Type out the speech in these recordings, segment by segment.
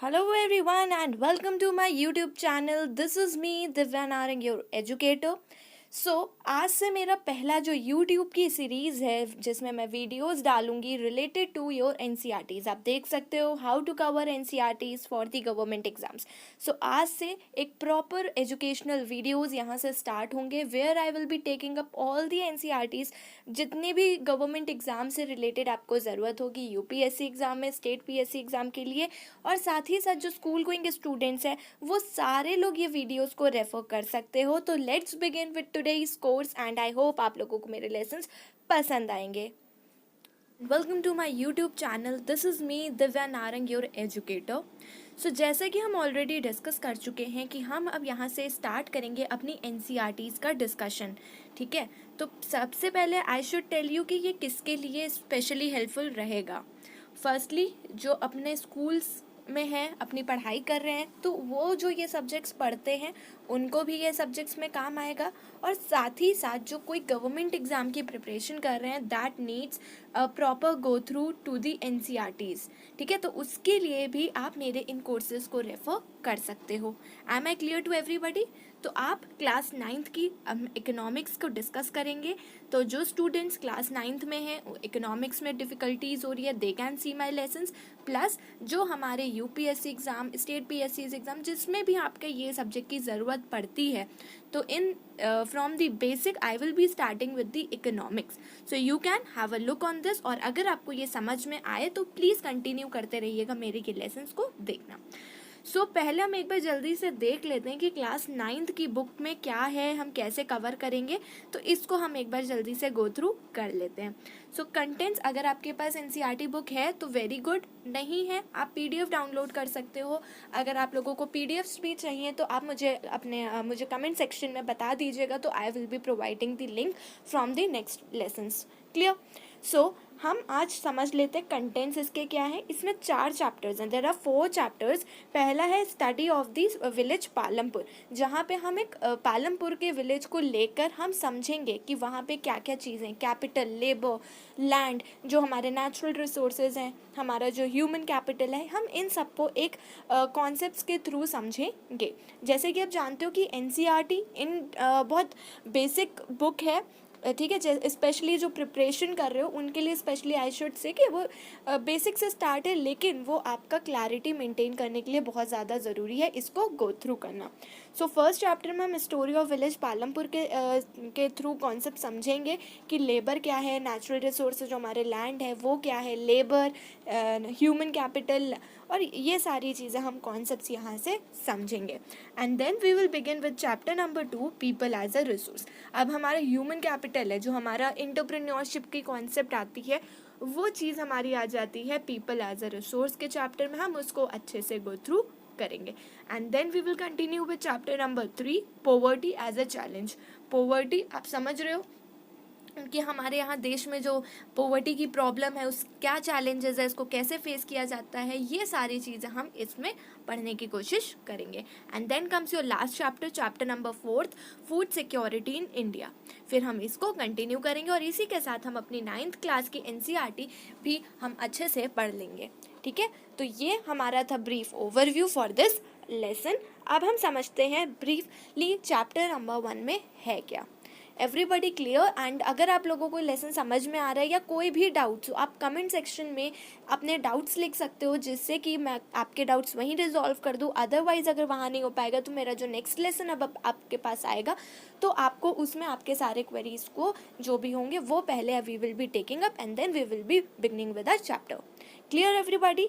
Hello everyone and welcome to my YouTube channel. This is me Divya Narang, your educator. आज से मेरा पहला जो YouTube की सीरीज़ है जिसमें मैं वीडियोस डालूंगी रिलेटेड टू योर एनसीईआरटीज़. आप देख सकते हो how to cover NCERTs for the government exams. आज से एक प्रॉपर एजुकेशनल वीडियोस यहाँ से स्टार्ट होंगे where I will be taking up all the NCERTs. जितने भी गवर्नमेंट एग्ज़ाम से रिलेटेड आपको ज़रूरत होगी यूपीएससी एग्ज़ाम में, स्टेट पीएससी एग्ज़ाम के लिए, और साथ ही साथ जो स्कूल गोइंग स्टूडेंट्स हैं वो सारे लोग ये वीडियोस को रेफर कर सकते हो. तो let's begin with today's course and I hope आप लोगों को मेरे लेसन्स पसंद आएंगे. Welcome to my YouTube channel. This is me Divya Narang, your educator. जैसा कि हम ऑलरेडी डिस्कस कर चुके हैं कि हम अब यहाँ से स्टार्ट करेंगे अपनी एनसीईआरटीज़ का डिस्कशन. ठीक है, तो सबसे पहले आई शुड टेल यू कि ये किसके लिए स्पेशली हेल्पफुल रहेगा. फर्स्टली जो अपने स्कूल्स में हैं, अपनी पढ़ाई कर रहे हैं, तो वो जो ये सब्जेक्ट्स पढ़ते हैं उनको भी ये सब्जेक्ट्स में काम आएगा. और साथ ही साथ जो कोई गवर्नमेंट एग्ज़ाम की प्रिपरेशन कर रहे हैं that needs proper go through to the NCERTs. ठीक है, तो उसके लिए भी आप मेरे इन कोर्सेज़ को रेफ़र कर सकते हो. Am I clear to everybody? तो आप क्लास 9th की इकोनॉमिक्स को डिस्कस करेंगे. तो जो स्टूडेंट्स क्लास 9th में हैं, इकोनॉमिक्स में डिफ़िकल्टीज़ हो रही है, they can see my lessons. Plus जो हमारे UPSC exam, state PSC exam जिसमें भी आपके ये सब्जेक्ट की ज़रूरत पड़ती है, तो in from the basic I will be starting with the economics. So you can have a look on this. और अगर आपको ये समझ में आए तो प्लीज़ कंटिन्यू करते रहिएगा मेरे के लेसन्स को देखना. पहले हम एक बार जल्दी से देख लेते हैं कि क्लास 9th की बुक में क्या है, हम कैसे कवर करेंगे. तो इसको हम एक बार जल्दी से गो थ्रू कर लेते हैं. कंटेंट्स, अगर आपके पास एनसीईआरटी बुक है तो वेरी गुड. नहीं है, आप पीडीएफ डाउनलोड कर सकते हो. अगर आप लोगों को पीडीएफ्स भी चाहिए तो आप मुझे कमेंट सेक्शन में बता दीजिएगा, तो आई will be providing the link from the next lessons. Clear? हम आज समझ लेते हैं कंटेंट्स इसके क्या है. इसमें 4 चैप्टर्स हैं. There are 4 chapters. पहला है study of this village Palampur, जहाँ पे हम एक पालमपुर के विलेज को लेकर हम समझेंगे कि वहाँ पे क्या क्या चीज़ें, कैपिटल, लेबर, लैंड, जो हमारे नेचुरल रिसोर्सेज हैं, हमारा जो ह्यूमन कैपिटल है, हम इन सबको एक कॉन्सेप्ट्स के थ्रू समझेंगे. जैसे कि आप जानते हो कि एनसीईआरटी बहुत बेसिक बुक है. ठीक है, स्पेशली जो प्रिपरेशन कर रहे हो उनके लिए स्पेशली आई शुड से कि वो बेसिक से स्टार्ट है, लेकिन वो आपका क्लैरिटी मेंटेन करने के लिए बहुत ज़्यादा ज़रूरी है इसको गो थ्रू करना. फर्स्ट चैप्टर में हम स्टोरी ऑफ विलेज पालमपुर के थ्रू कॉन्सेप्ट समझेंगे कि लेबर क्या है, नेचुरल रिसोर्स जो हमारे लैंड है वो क्या है, लेबर, ह्यूमन कैपिटल, और ये सारी चीज़ें हम कॉन्सेप्ट्स यहाँ से समझेंगे. And then we will begin with chapter number 2, people as a resource. अब हमारा ह्यूमन कैपिटल है, जो हमारा एंटरप्रेन्योरशिप की कॉन्सेप्ट आती है, वो चीज़ हमारी आ जाती है पीपल एज अ रिसोर्स के चैप्टर में. हम उसको अच्छे से गो थ्रू करेंगे. And then we will continue with chapter number 3, poverty as a challenge. Poverty आप समझ रहे हो कि हमारे यहाँ देश में जो पॉवर्टी की प्रॉब्लम है, उस क्या चैलेंजेस है, इसको कैसे फेस किया जाता है, ये सारी चीज़ें हम इसमें पढ़ने की कोशिश करेंगे. And then comes your last chapter, chapter number 4, food security in India. फिर हम इसको कंटिन्यू करेंगे और इसी के साथ हम अपनी 9th क्लास की एनसीईआरटी भी हम अच्छे से पढ़ लेंगे. ठीक है, तो ये हमारा था brief overview for this lesson. अब हम समझते हैं ब्रीफली चैप्टर नंबर 1 में है क्या. Everybody clear? एंड अगर आप लोगों को लेसन समझ में आ रहा है या कोई भी डाउट्स हो, आप कमेंट सेक्शन में अपने डाउट्स लिख सकते हो, जिससे कि मैं आपके डाउट्स वहीं रिजॉल्व कर दूँ. अदरवाइज़ अगर वहाँ नहीं हो पाएगा तो मेरा जो नेक्स्ट लेसन अब आपके पास आएगा, तो आपको उसमें आपके सारे क्वेरीज को जो भी होंगे वो पहले we will be taking up and then we will be beginning with a chapter. Clear everybody?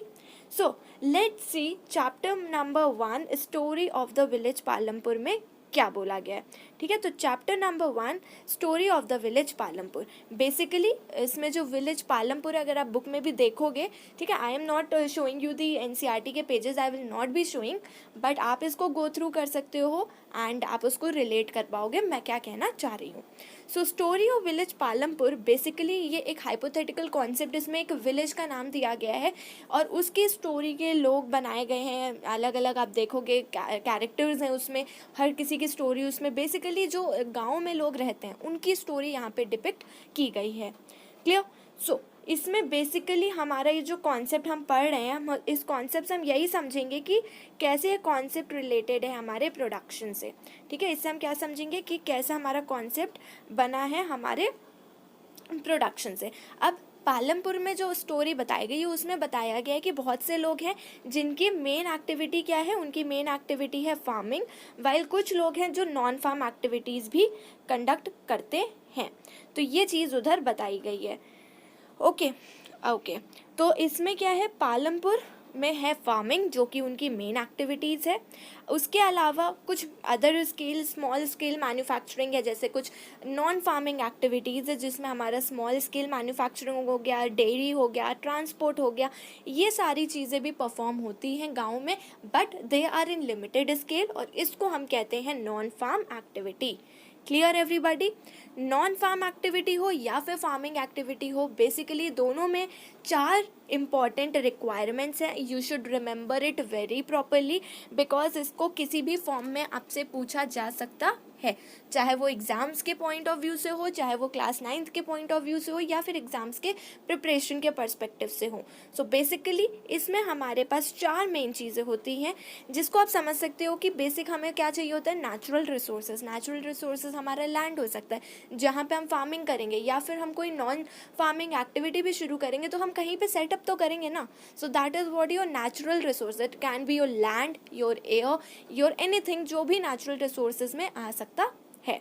Let's see chapter number 1, story of the village Palampur में क्या बोला गया है. ठीक है, तो chapter number 1, story of the village Palampur. Basically इसमें जो विलेज पालमपुर है, अगर आप बुक में भी देखोगे, ठीक है, I am not showing you the NCERT के pages, I will not be showing, but आप इसको गो थ्रू कर सकते हो एंड आप उसको रिलेट कर पाओगे मैं क्या कहना चाह रही हूँ. Story of village Palampur, basically ये एक हाइपोथेटिकल कॉन्सेप्ट, इसमें एक विलेज का नाम दिया गया है और उसकी स्टोरी के लोग बनाए गए हैं अलग अलग. आप देखोगे कैरेक्टर्स हैं उसमें, हर किसी की स्टोरी उसमें, बेसिकली जो गांव में लोग रहते हैं उनकी स्टोरी यहाँ पे डिपिक्ट की गई है. क्लियर? इसमें बेसिकली हमारा ये जो कॉन्सेप्ट हम पढ़ रहे हैं, हम इस कॉन्सेप्ट से हम यही समझेंगे कि कैसे ये कॉन्सेप्ट रिलेटेड है हमारे प्रोडक्शन से, ठीक है। इससे हम क्या समझेंगे कि कैसे हमारा कॉन्सेप्ट बना है हमारे प्रोडक्शन से। अब पालमपुर में जो स्टोरी बताई गई है उसमें बताया गया है कि बहुत से लोग हैं जिनकी मेन एक्टिविटी क्या है, उनकी मेन एक्टिविटी है फार्मिंग, वाइल कुछ लोग हैं जो नॉन फार्म एक्टिविटीज़ भी कंडक्ट करते हैं। तो ये चीज़ उधर बताई गई है। ओके ओके, तो इसमें क्या है, पालमपुर में है फार्मिंग जो कि उनकी मेन एक्टिविटीज़ है। उसके अलावा कुछ other scale, small scale manufacturing है, जैसे कुछ नॉन फार्मिंग एक्टिविटीज़ है जिसमें हमारा स्मॉल स्केल मैन्युफैक्चरिंग हो गया, डेयरी हो गया, ट्रांसपोर्ट हो गया, ये सारी चीज़ें भी परफॉर्म होती हैं गाँव में, but they are in limited scale, और इसको हम कहते हैं non farm activity. Clear everybody? Non farm activity हो या फिर फार्मिंग एक्टिविटी हो, बेसिकली दोनों में 4 इम्पॉर्टेंट रिक्वायरमेंट्स हैं। You should remember it very properly, because इसको किसी भी फॉर्म में आपसे पूछा जा सकता है, चाहे वो एग्ज़ाम्स के पॉइंट ऑफ व्यू से हो, चाहे वो क्लास 9th के पॉइंट ऑफ व्यू से हो, या फिर एग्ज़ाम्स के प्रिपरेशन के पर्सपेक्टिव से हो। सो बेसिकली इसमें हमारे पास 4 मेन चीज़ें होती हैं जिसको आप समझ सकते हो कि बेसिक हमें क्या चाहिए होता है, नेचुरल रिसोर्सेज। नेचुरल रिसोर्सेज हमारा लैंड हो सकता है जहाँ पे हम फार्मिंग करेंगे, या फिर हम कोई नॉन फार्मिंग एक्टिविटी भी शुरू करेंगे तो हम कहीं पे सेटअप तो करेंगे ना। सो that is what your natural resource, it can be your land, your air, your anything, जो भी नेचुरल रिसोर्सेज में आ सकता है।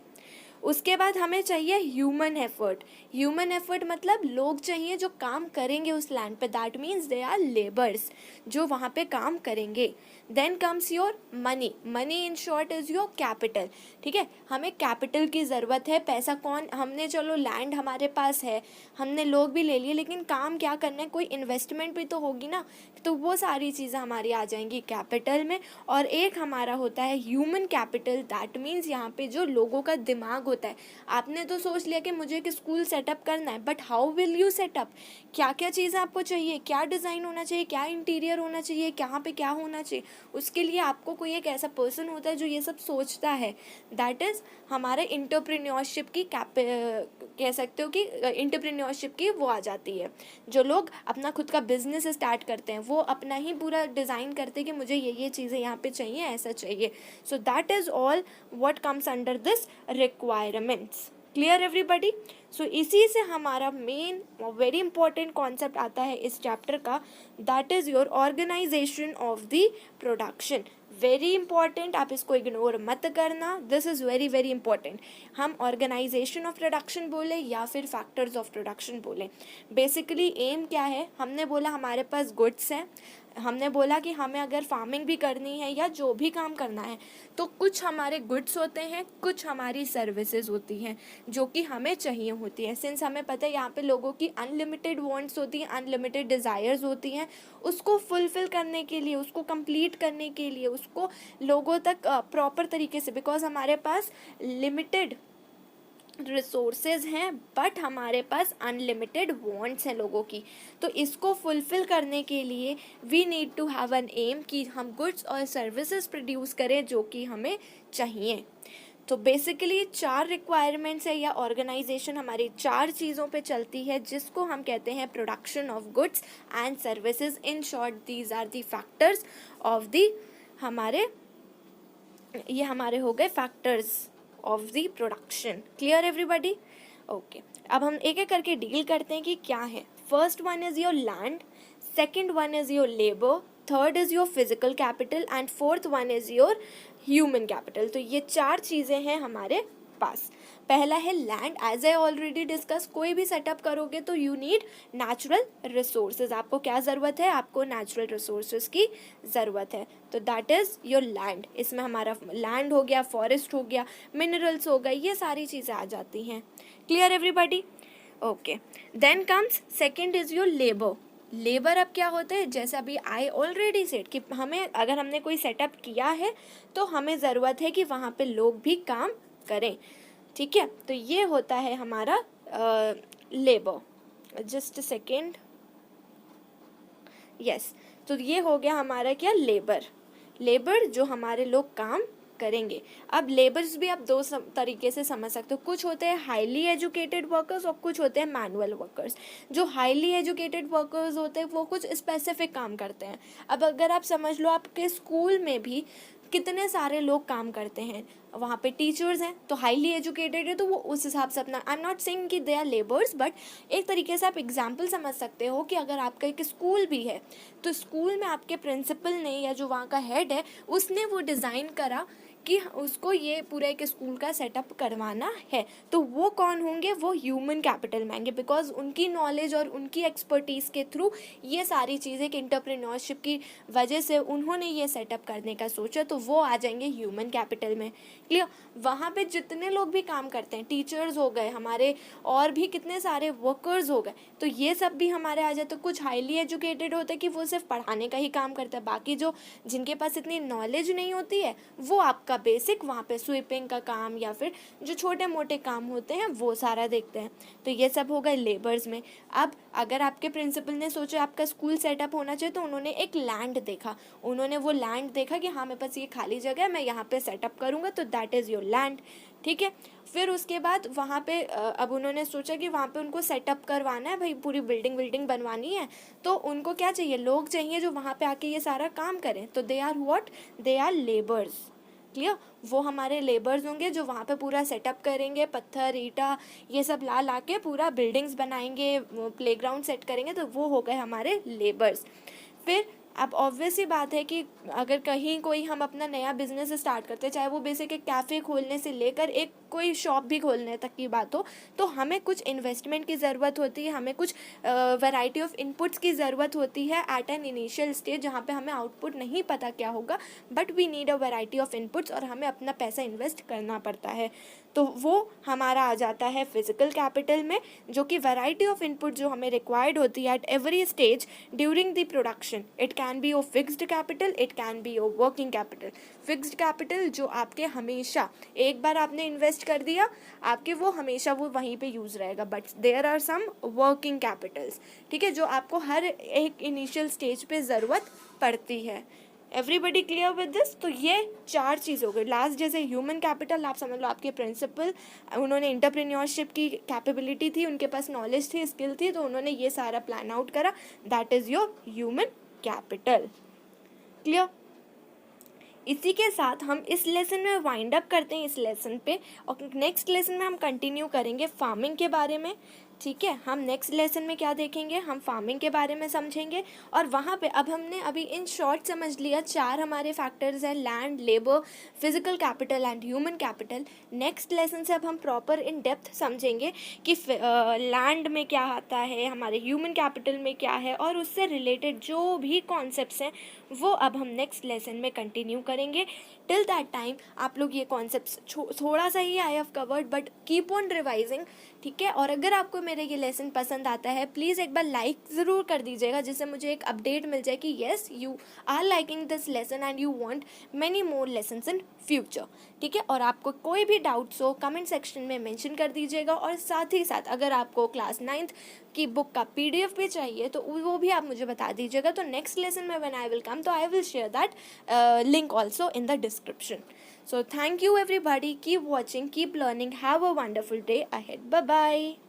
उसके बाद हमें चाहिए ह्यूमन एफर्ट। ह्यूमन एफर्ट मतलब लोग चाहिए जो काम करेंगे उस लैंड पे, that means they are labours जो वहाँ पे काम करेंगे। Then comes your money. Money in short is your capital, ठीक है। हमें कैपिटल की ज़रूरत है। पैसा कौन, हमने चलो लैंड हमारे पास है, हमने लोग भी ले लिए, लेकिन काम क्या करना है, कोई इन्वेस्टमेंट भी तो होगी ना, तो वो सारी चीज़ें हमारी आ जाएंगी कैपिटल में। और एक हमारा होता है ह्यूमन कैपिटल, दैट मीन्स यहाँ पे जो लोगों का दिमाग होता है। आपने तो सोच लिया कि मुझे एक स्कूल सेटअप करना है, but how will you setup, क्या क्या चीज़ें आपको चाहिए, क्या डिज़ाइन होना चाहिए, क्या इंटीरियर होना चाहिए, कहाँ पे क्या होना चाहिए, उसके लिए आपको कोई एक ऐसा पर्सन होता है जो ये सब सोचता है। दैट इज़ हमारे इंटरप्रेन्योरशिप की कह सकते हो कि इंटरप्रेन्योरशिप की वो आ जाती है। जो लोग अपना खुद का बिजनेस स्टार्ट करते हैं वो अपना ही पूरा डिज़ाइन करते हैं कि मुझे ये चीज़ें यहाँ पे चाहिए, ऐसा चाहिए। So that is all what comes under this requirements. Clear everybody? So इसी से हमारा मेन वेरी इंपॉर्टेंट कॉन्सेप्ट आता है इस चैप्टर का, that is your organisation of the production. Very important, आप इसको इग्नोर मत करना, this is very very important. हम ऑर्गेनाइजेशन ऑफ प्रोडक्शन बोले या फिर फैक्टर्स ऑफ प्रोडक्शन बोले, बेसिकली एम क्या है, हमने बोला हमारे पास गुड्स हैं, हमने बोला कि हमें अगर फार्मिंग भी करनी है या जो भी काम करना है तो कुछ हमारे गुड्स होते हैं, कुछ हमारी सर्विसेज होती हैं जो कि हमें चाहिए होती है। सिंस हमें पता है यहाँ पे लोगों की अनलिमिटेड वांट्स होती हैं, अनलिमिटेड डिज़ायर्स होती हैं, उसको फुलफ़िल करने के लिए, उसको कंप्लीट करने के लिए, उसको लोगों तक प्रॉपर तरीके से, बिकॉज हमारे पास लिमिटेड रिसोर्सेज हैं बट हमारे पास अनलिमिटेड वांट्स हैं लोगों की, तो इसको फुलफ़िल करने के लिए we need to have an aim कि हम गुड्स और सर्विसेज प्रोड्यूस करें जो कि हमें चाहिए। तो बेसिकली 4 रिक्वायरमेंट्स है या ऑर्गेनाइजेशन हमारी 4 चीज़ों पे चलती है जिसको हम कहते हैं production of goods and services. In short these are the factors of the ये हमारे हो गए factors of the production. Clear everybody? Okay, अब हम एक एक करके डील करते हैं कि क्या है। First one is your land, second one is your labour, third is your physical capital and fourth one is your human capital. तो ये 4 चीज़ें हैं हमारे पास। पहला है land, as I already discuss, कोई भी सेटअप करोगे तो यू नीड नेचुरल रिसोर्सेज। आपको क्या ज़रूरत है, आपको नेचुरल रिसोर्सेज की ज़रूरत है, तो दैट इज़ योर लैंड। इसमें हमारा लैंड हो गया, फॉरेस्ट हो गया, मिनरल्स हो गए, ये सारी चीज़ें आ जाती हैं। Clear everybody? Okay, then comes second is your labour. Labour अब क्या होता है, जैसे अभी आई ऑलरेडी सेड कि हमें अगर हमने कोई सेटअप किया है तो हमें ज़रूरत है कि वहाँ पे लोग भी काम करें, ठीक है। तो ये होता है हमारा लेबर। जस्ट सेकेंड, यस, तो ये हो गया हमारा क्या, लेबर। लेबर जो हमारे लोग काम करेंगे। अब लेबर्स भी आप दो तरीके से समझ सकते हो, कुछ होते हैं हाईली एजुकेटेड वर्कर्स और कुछ होते हैं मैनुअल वर्कर्स। जो हाईली एजुकेटेड वर्कर्स होते हैं वो कुछ स्पेसिफिक काम करते हैं। अब अगर आप समझ लो आपके स्कूल में भी कितने सारे लोग काम करते हैं, वहाँ पे टीचर्स हैं तो हाईली एजुकेटेड है, तो वो उस हिसाब से अपना, आई एम नॉट सेइंग कि दे आर लेबर्स, बट एक तरीके से आप एग्जाम्पल समझ सकते हो कि अगर आपका एक स्कूल भी है तो स्कूल में आपके प्रिंसिपल ने या जो वहाँ का हेड है उसने वो डिज़ाइन करा कि उसको ये पूरा एक स्कूल का सेटअप करवाना है, तो वो कौन होंगे, वो ह्यूमन कैपिटल में आएंगे, बिकॉज उनकी नॉलेज और उनकी एक्सपर्टीज़ के थ्रू ये सारी चीज़ें एक एंटरप्रेन्योरशिप की वजह से उन्होंने ये सेटअप करने का सोचा, तो वो आ जाएंगे ह्यूमन कैपिटल में। क्लियर। वहाँ पे जितने लोग भी काम करते हैं, टीचर्स हो गए हमारे और भी कितने सारे वर्कर्स हो गए, तो ये सब भी हमारे आ जाए। तो कुछ हाईली एजुकेटेड होते हैं कि वो सिर्फ पढ़ाने का ही काम करता है, बाकी जो जिनके पास इतनी नॉलेज नहीं होती है वो आपका बेसिक वहाँ पे स्वीपिंग का काम या फिर जो छोटे मोटे काम होते हैं वो सारा देखते हैं। तो ये सब हो गए लेबर्स में। अब अगर आपके प्रिंसिपल ने सोचा आपका स्कूल सेटअप होना चाहिए, तो उन्होंने एक लैंड देखा, उन्होंने वो लैंड देखा कि हाँ मेरे पास ये खाली जगह है, मैं यहाँ पे सेटअप करूँगा, तो दैट इज़ योर लैंड। ठीक है। फिर उसके बाद वहाँ पे अब उन्होंने सोचा कि वहाँ पे उनको सेटअप करवाना है, भाई पूरी बिल्डिंग बनवानी है, तो उनको क्या चाहिए, लोग चाहिए जो वहाँ पे आके ये सारा काम करें, तो they are what, they are labours. Clear. वो हमारे लेबर्स होंगे जो वहाँ पे पूरा सेटअप करेंगे, पत्थर ईटा ये सब ला के पूरा बिल्डिंग्स बनाएंगे, प्लेग्राउंड सेट करेंगे, तो वो हो गए हमारे लेबर्स। फिर अब ऑब्वियस ही बात है कि अगर कहीं कोई हम अपना नया बिजनेस स्टार्ट करते हैं, चाहे वो बेसिक एक कैफ़े खोलने से लेकर एक कोई शॉप भी खोलने तक की बात हो, तो हमें कुछ इन्वेस्टमेंट की ज़रूरत होती है, हमें कुछ वैरायटी ऑफ इनपुट्स की ज़रूरत होती है एट एन इनिशियल स्टेज, जहाँ पे हमें आउटपुट नहीं पता क्या होगा, but we need a variety of inputs और हमें अपना पैसा इन्वेस्ट करना पड़ता है। तो वो हमारा आ जाता है फिजिकल कैपिटल में, जो कि वैरायटी ऑफ इनपुट जो हमें रिक्वायर्ड होती है at every stage during the production. It can be your fixed capital, it can be your working capital. Fixed capital जो आपके हमेशा एक बार आपने इन्वेस्ट कर दिया, आपके वो हमेशा वो वहीं पे यूज़ रहेगा, but there are some working capitals, ठीक है, जो आपको हर एक इनिशियल स्टेज पे ज़रूरत पड़ती है। Everybody clear with this. तो ये 4 चीज़ हो गई। लास्ट जैसे ह्यूमन कैपिटल आप समझ लो आपके प्रिंसिपल, उन्होंने एंटरप्रेन्योरशिप की कैपेबिलिटी थी, उनके पास नॉलेज थी, स्किल थी, तो उन्होंने ये सारा प्लान आउट करा, that is your human capital. Clear. इसी के साथ हम इस लेसन में वाइंड अप करते हैं इस लेसन पे, और नेक्स्ट लेसन में हम कंटिन्यू करेंगे फार्मिंग के बारे में। ठीक है, हम नेक्स्ट लेसन में क्या देखेंगे, हम फार्मिंग के बारे में समझेंगे, और वहाँ पे अब हमने अभी इन शॉर्ट समझ लिया 4 हमारे फैक्टर्स हैं, land, labour, physical capital and human capital. Next lesson से अब हम प्रॉपर इन डेप्थ समझेंगे कि लैंड में क्या आता है, हमारे ह्यूमन कैपिटल में क्या है, और उससे रिलेटेड जो भी कॉन्सेप्ट्स हैं वो अब हम नेक्स्ट लेसन में कंटिन्यू करेंगे। टिल दैट टाइम आप लोग ये कॉन्सेप्ट्स थोड़ा सा ही I have covered, but keep on revising. ठीक है, और अगर आपको मेरे ये लेसन पसंद आता है प्लीज़ एक बार लाइक ज़रूर कर दीजिएगा, जिससे मुझे एक अपडेट मिल जाए कि yes you are liking this lesson and you want many more lessons in future. ठीक है, और आपको कोई भी डाउट्स हो कमेंट सेक्शन में मेंशन कर दीजिएगा, और साथ ही साथ अगर आपको क्लास 9th की बुक का PDF भी चाहिए तो वो भी आप मुझे बता दीजिएगा। तो नेक्स्ट लेसन में व्हेन आई विल कम, तो I will share that link also in the description. So thank you everybody. Keep watching, keep learning. Have a wonderful day ahead. Bye bye.